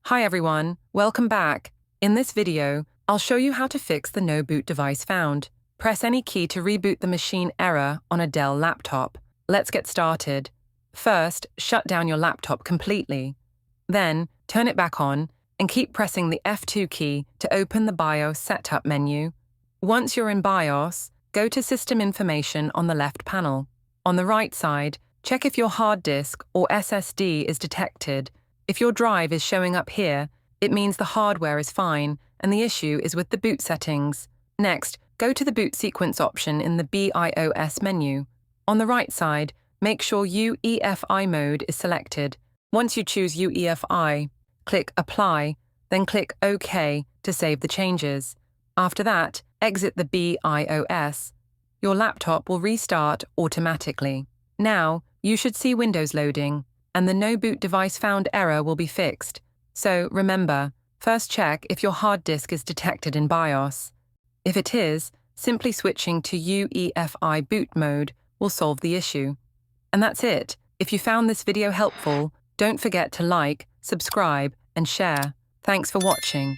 Hi everyone, welcome back. In this video, I'll show you how to fix the no boot device found. Press any key to reboot the machine error on a Dell laptop. Let's get started. First, shut down your laptop completely. Then, turn it back on and keep pressing the F2 key to open the BIOS setup menu. Once you're in BIOS, go to System Information on the left panel. On the right side, check if your hard disk or SSD is detected. If your drive is showing up here, it means the hardware is fine and the issue is with the boot settings. Next, go to the boot sequence option in the BIOS menu. On the right side, make sure UEFI mode is selected. Once you choose UEFI, click Apply, then click OK to save the changes. After that, exit the BIOS. Your laptop will restart automatically. Now, you should see Windows loading, and the no boot device found error will be fixed. So remember, first check if your hard disk is detected in BIOS. If it is, simply switching to UEFI boot mode will solve the issue. And that's it. If you found this video helpful, don't forget to like, subscribe, and share. Thanks for watching.